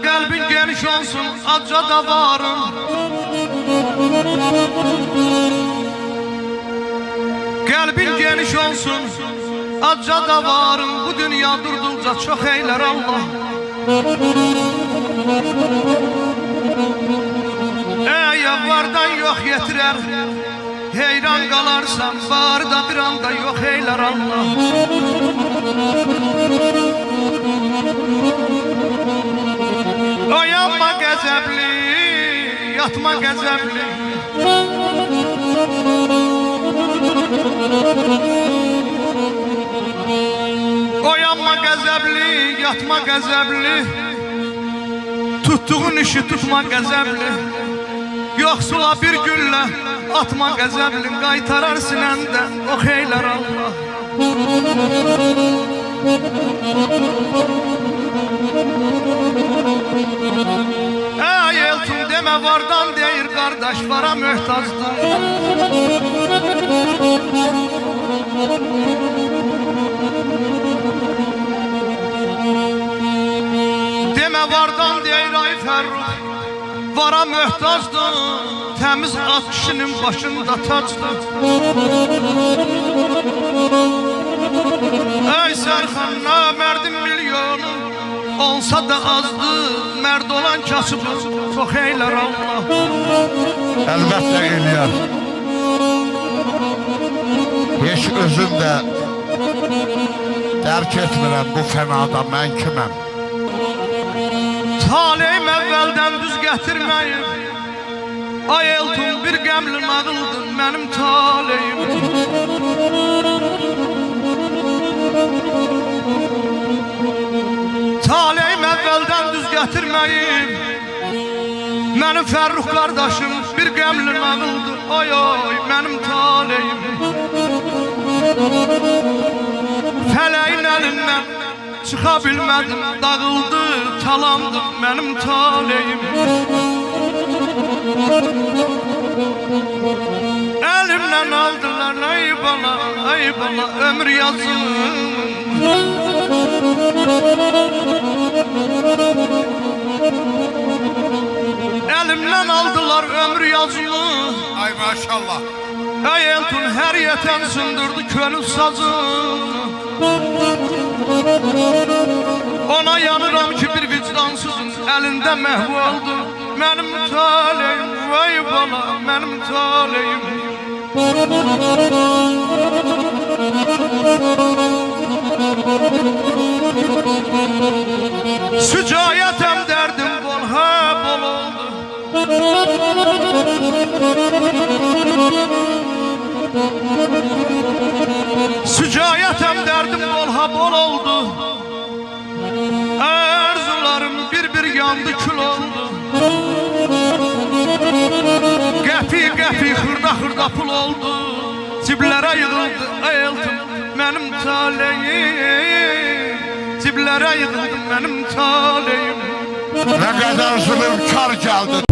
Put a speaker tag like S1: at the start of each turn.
S1: Kalbin geniş olsun, acca da varım. Kalbin geniş olsun, acca da varım. Bu dünya durdukça çok eyler Allah. Vardan yok yetirer, heyran kalarsan var da bir anda yok eyler Allah. Oyanma gazepli, yatma gazepli. Oyanma gazepli, yatma gazepli. Tuttuğun işi tutma gazepli. Yoxsula bir güllə atma qəzəblin, qaytarar sinəndə o xeylər Allah. Ey eltun demə vardan deyir qardaş, vara möhtacdır. Demə vardan deyir ay Fərruh, vara möhtacdır. Təmiz at kişinin başında tacdır. Ey Sərxan, namərdin milyonu olsa da azdır. Mərd olan kasıbı çox eylər Allah.
S2: Əlbəttə eləyər. Heç özüm də dərk etmirəm bu fənada mən kiməm.
S1: Taleyim əvvəldən düz gətirməyib. Ay eltun bir qəmli nağıldın mənim taleyim. Taleyim əvvəldən düz gətirməyib. Mənim Fərruh qardaşım bir qəmli nağıldı. Ay ay mənim taleyim. Fələyin əlindən çıxa bilmədim, dağıldı, talandım mənim taleyim. Elimden aldılar ay bala ömür yazım. Elimden aldılar ömür yazımı.
S2: Ay maşallah.
S1: Ey eltun her yeten sündürdü könül sazını. Ona yanıram ki bir vicdansızın elinde mehv oldu. Mənim taleyim, vay bala, mənim taleyim. Sücayətem dərdim bol, ha bol oldu. Sücayətem dərdim bol, ha bol oldu. Arzularım bir yandı, kül oldu. Qəfi xırda pul oldu. Ciblərə yığıldı ey eltun mənim taleyim. Ciblərə yığıldı mənim taleyim.
S2: Nə qədər zülmkar gəldi